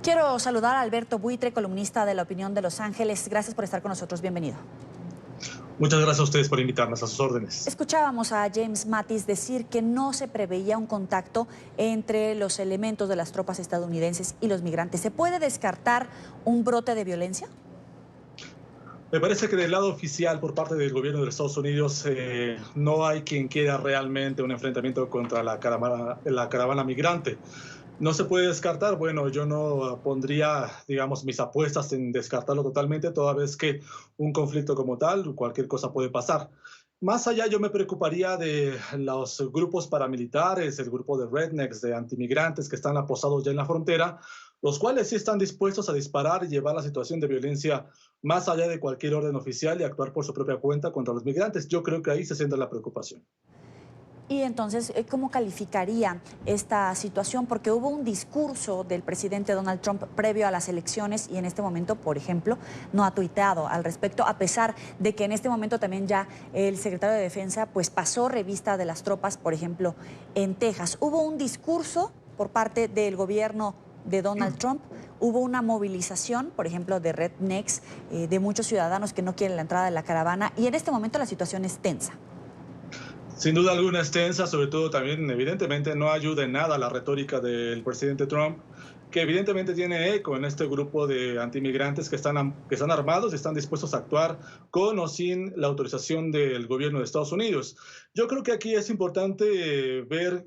Quiero saludar a Alberto Buitre, columnista de La Opinión de Los Ángeles. Gracias por estar con nosotros. Bienvenido. Muchas gracias a ustedes por invitarnos, a sus órdenes. Escuchábamos a James Mattis decir que no se preveía un contacto entre los elementos de las tropas estadounidenses y los migrantes. ¿Se puede descartar un brote de violencia? Me parece que del lado oficial, por parte del gobierno de los Estados Unidos, no hay quien quiera realmente un enfrentamiento contra la caravana migrante. No se puede descartar. Bueno, yo no pondría, digamos, mis apuestas en descartarlo totalmente, toda vez que un conflicto como tal, cualquier cosa puede pasar. Más allá, yo me preocuparía de los grupos paramilitares, el grupo de rednecks, de antimigrantes que están apostados ya en la frontera, los cuales sí están dispuestos a disparar y llevar la situación de violencia más allá de cualquier orden oficial y actuar por su propia cuenta contra los migrantes. Yo creo que ahí se centra la preocupación. Y entonces, ¿cómo calificaría esta situación? Porque hubo un discurso del presidente Donald Trump previo a las elecciones y en este momento, por ejemplo, no ha tuiteado al respecto, a pesar de que en este momento también ya el secretario de Defensa pues pasó revista de las tropas, por ejemplo, en Texas. Hubo un discurso por parte del gobierno de Donald Trump, hubo una movilización, por ejemplo, de rednecks, de muchos ciudadanos que no quieren la entrada de la caravana y en este momento la situación es tensa. Sin duda alguna es tensa, sobre todo también, evidentemente, no ayuda en nada la retórica del presidente Trump, que evidentemente tiene eco en este grupo de antimigrantes que están armados y están dispuestos a actuar con o sin la autorización del gobierno de Estados Unidos. Yo creo que aquí es importante ver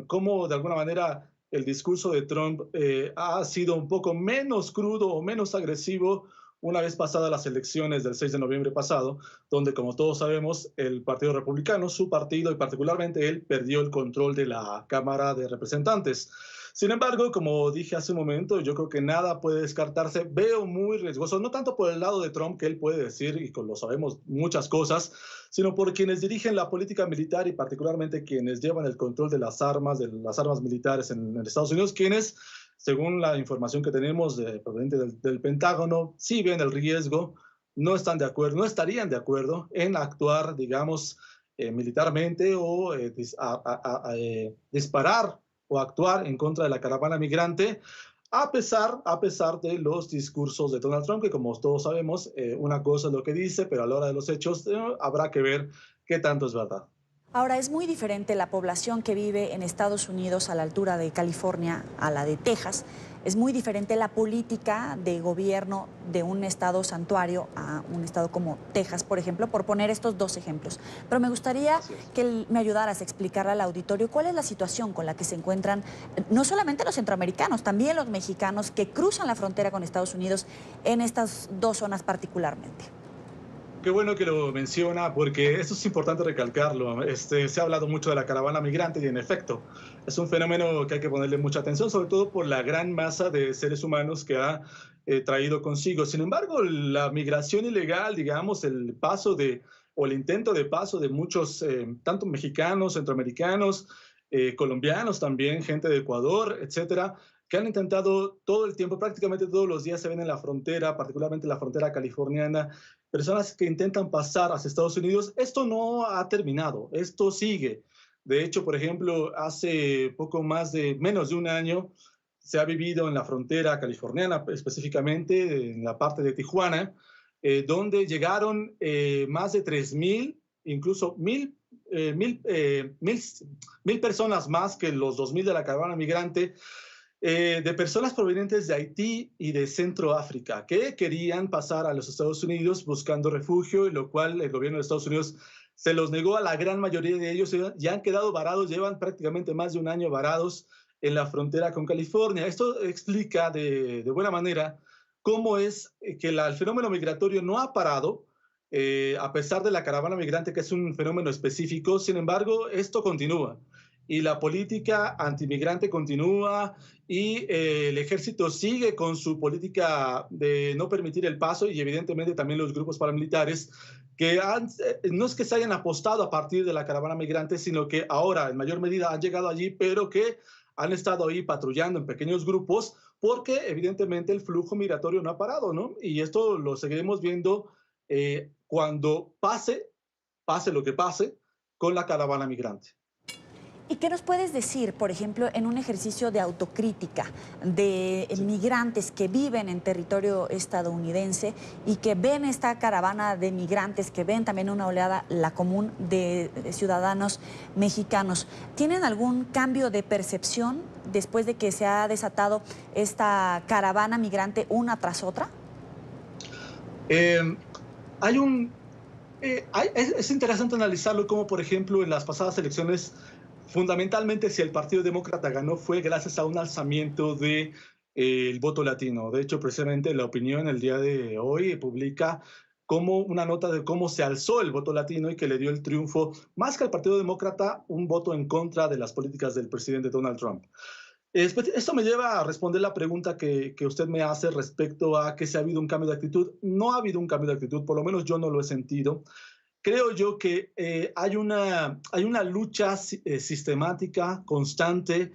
cómo, de alguna manera, el discurso de Trump ha sido un poco menos crudo o menos agresivo una vez pasadas las elecciones del 6 de noviembre pasado, donde, como todos sabemos, el Partido Republicano, su partido y particularmente él, perdió el control de la Cámara de Representantes. Sin embargo, como dije hace un momento, yo creo que nada puede descartarse. Veo muy riesgoso, no tanto por el lado de Trump, que él puede decir, y lo sabemos, muchas cosas, sino por quienes dirigen la política militar y particularmente quienes llevan el control de las armas militares en Estados Unidos, quienes, según la información que tenemos proveniente del Pentágono, sí ven el riesgo, no están de acuerdo, no estarían de acuerdo en actuar, digamos, militarmente o disparar o actuar en contra de la caravana migrante, a pesar de los discursos de Donald Trump, que como todos sabemos, una cosa es lo que dice, pero a la hora de los hechos habrá que ver qué tanto es verdad. Ahora, es muy diferente la población que vive en Estados Unidos a la altura de California a la de Texas. Es muy diferente la política de gobierno de un estado santuario a un estado como Texas, por ejemplo, por poner estos dos ejemplos. Pero me gustaría que me ayudaras a explicarle al auditorio cuál es la situación con la que se encuentran no solamente los centroamericanos, también los mexicanos que cruzan la frontera con Estados Unidos en estas dos zonas particularmente. Qué bueno que lo menciona, porque eso es importante recalcarlo. Se ha hablado mucho de la caravana migrante y, en efecto, es un fenómeno que hay que ponerle mucha atención, sobre todo por la gran masa de seres humanos que ha traído consigo. Sin embargo, la migración ilegal, digamos, o el intento de paso de muchos, tanto mexicanos, centroamericanos, colombianos también, gente de Ecuador, etcétera, que han intentado todo el tiempo, prácticamente todos los días se ven en la frontera, particularmente la frontera californiana, personas que intentan pasar hacia Estados Unidos. Esto no ha terminado, esto sigue. De hecho, por ejemplo, hace menos de un año, se ha vivido en la frontera californiana, específicamente en la parte de Tijuana, donde llegaron más de 3,000, incluso mil personas más que los 2,000 de la caravana migrante, de personas provenientes de Haití y de Centroáfrica que querían pasar a los Estados Unidos buscando refugio, y lo cual el gobierno de Estados Unidos se los negó a la gran mayoría de ellos. Ya han quedado varados, llevan prácticamente más de un año varados en la frontera con California. Esto explica de buena manera cómo es que el fenómeno migratorio no ha parado, a pesar de la caravana migrante, que es un fenómeno específico. Sin embargo, esto continúa y la política antimigrante continúa, y el ejército sigue con su política de no permitir el paso, y evidentemente también los grupos paramilitares que no es que se hayan apostado a partir de la caravana migrante, sino que ahora en mayor medida han llegado allí, pero que han estado ahí patrullando en pequeños grupos, porque evidentemente el flujo migratorio no ha parado, ¿no? Y esto lo seguiremos viendo cuando pase lo que pase con la caravana migrante. ¿Y qué nos puedes decir, por ejemplo, en un ejercicio de autocrítica de migrantes que viven en territorio estadounidense y que ven esta caravana de migrantes, que ven también una oleada, la común, de ciudadanos mexicanos? ¿Tienen algún cambio de percepción después de que se ha desatado esta caravana migrante una tras otra? Hay un... es interesante analizarlo como, por ejemplo, en las pasadas elecciones, fundamentalmente, si el Partido Demócrata ganó, fue gracias a un alzamiento de, el voto latino. De hecho, precisamente La Opinión el día de hoy publica como una nota de cómo se alzó el voto latino y que le dio el triunfo, más que al Partido Demócrata, un voto en contra de las políticas del presidente Donald Trump. Esto me lleva a responder la pregunta que usted me hace respecto a que si ha habido un cambio de actitud. No ha habido un cambio de actitud, por lo menos yo no lo he sentido. Creo yo que hay una lucha sistemática, constante,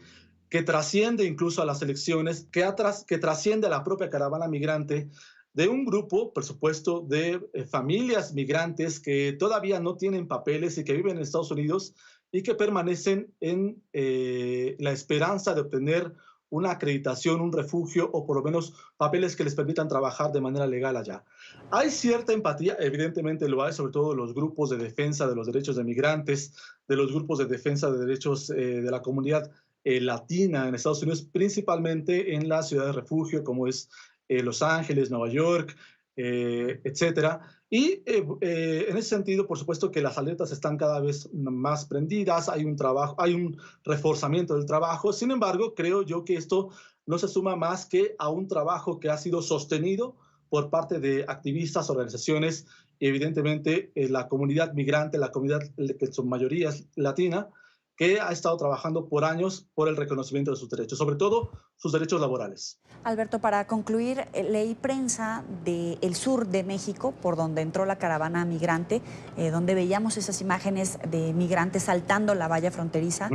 que trasciende incluso a las elecciones, que trasciende a la propia caravana migrante, de un grupo, por supuesto, de familias migrantes que todavía no tienen papeles y que viven en Estados Unidos y que permanecen en la esperanza de obtener una acreditación, un refugio o por lo menos papeles que les permitan trabajar de manera legal allá. Hay cierta empatía, evidentemente lo hay, sobre todo los grupos de defensa de los derechos de migrantes, de los grupos de defensa de derechos de la comunidad latina en Estados Unidos, principalmente en la ciudad de refugio como es Los Ángeles, Nueva York, etcétera. Y en ese sentido, por supuesto que las alertas están cada vez más prendidas, hay un trabajo, hay un reforzamiento del trabajo. Sin embargo, creo yo que esto no se suma más que a un trabajo que ha sido sostenido por parte de activistas, organizaciones y evidentemente la comunidad migrante, la comunidad que en su mayoría es latina, que ha estado trabajando por años por el reconocimiento de sus derechos, sobre todo sus derechos laborales. Alberto, para concluir, leí prensa del sur de México, por donde entró la caravana migrante, donde veíamos esas imágenes de migrantes saltando la valla fronteriza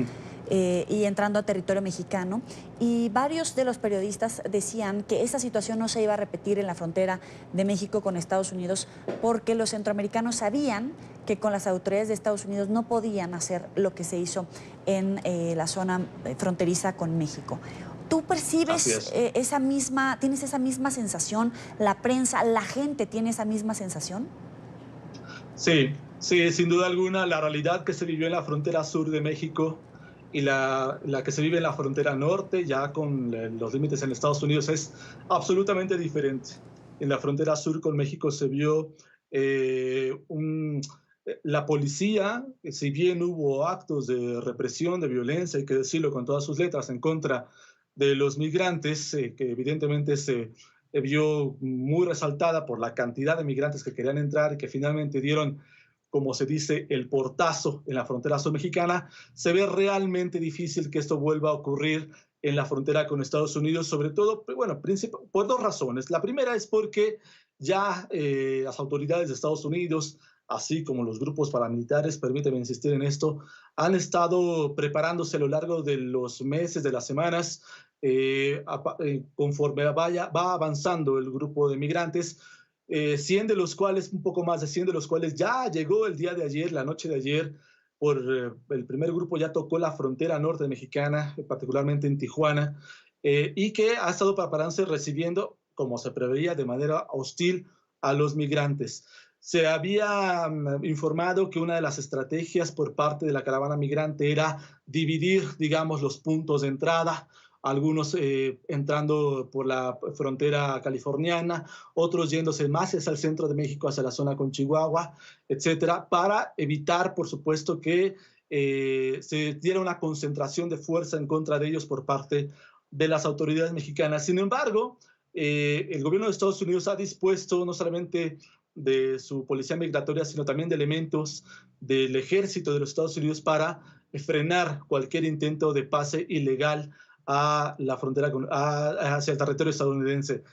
y entrando a territorio mexicano. Y varios de los periodistas decían que esa situación no se iba a repetir en la frontera de México con Estados Unidos porque los centroamericanos sabían que con las autoridades de Estados Unidos no podían hacer lo que se hizo en la zona fronteriza con México. ¿Tú percibes tienes esa misma sensación? ¿La prensa, la gente tiene esa misma sensación? Sí, sí, sin duda alguna, la realidad que se vivió en la frontera sur de México y la que se vive en la frontera norte, ya con los límites en Estados Unidos, es absolutamente diferente. En la frontera sur con México se vio la policía, si bien hubo actos de represión, de violencia, hay que decirlo con todas sus letras, en contra de los migrantes, que evidentemente se vio muy resaltada por la cantidad de migrantes que querían entrar y que finalmente dieron, como se dice, el portazo en la frontera sur mexicana. Se ve realmente difícil que esto vuelva a ocurrir en la frontera con Estados Unidos, sobre todo, bueno, por dos razones. La primera es porque ya las autoridades de Estados Unidos, así como los grupos paramilitares, permíteme insistir en esto, han estado preparándose a lo largo de los meses, de las semanas, conforme va avanzando el grupo de migrantes, 100 de los cuales, un poco más de 100 de los cuales ya llegó el día de ayer, la noche de ayer, el primer grupo ya tocó la frontera norte mexicana, particularmente en Tijuana, y que ha estado preparándose recibiendo, como se preveía, de manera hostil a los migrantes. Se había informado que una de las estrategias por parte de la caravana migrante era dividir, digamos, los puntos de entrada, algunos entrando por la frontera californiana, otros yéndose más hacia el centro de México, hacia la zona con Chihuahua, etcétera, para evitar, por supuesto, que se diera una concentración de fuerza en contra de ellos por parte de las autoridades mexicanas. Sin embargo, el gobierno de Estados Unidos ha dispuesto no solamente de su policía migratoria, sino también de elementos del ejército de los Estados Unidos para frenar cualquier intento de pase ilegal a la frontera hacia el territorio estadounidense.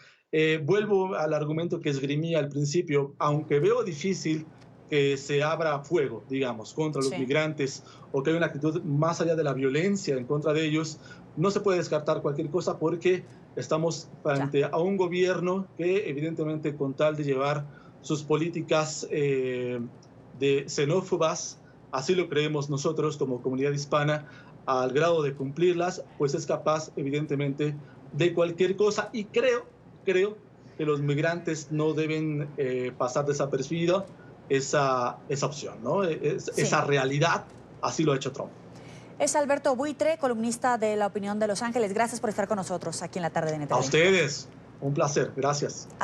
Vuelvo al argumento que esgrimí al principio, aunque veo difícil que se abra fuego, digamos, contra los migrantes o que haya una actitud más allá de la violencia en contra de ellos, no se puede descartar cualquier cosa porque estamos frente a un gobierno que evidentemente con tal de llevar sus políticas de xenófobas, así lo creemos nosotros como comunidad hispana, al grado de cumplirlas, pues es capaz, evidentemente, de cualquier cosa. Y creo que los migrantes no deben pasar desapercibido esa opción, ¿no? Esa realidad, así lo ha hecho Trump. Es Alberto Buitre, columnista de La Opinión de Los Ángeles. Gracias por estar con nosotros aquí en la tarde de NTV. A ustedes, un placer. Gracias. Hasta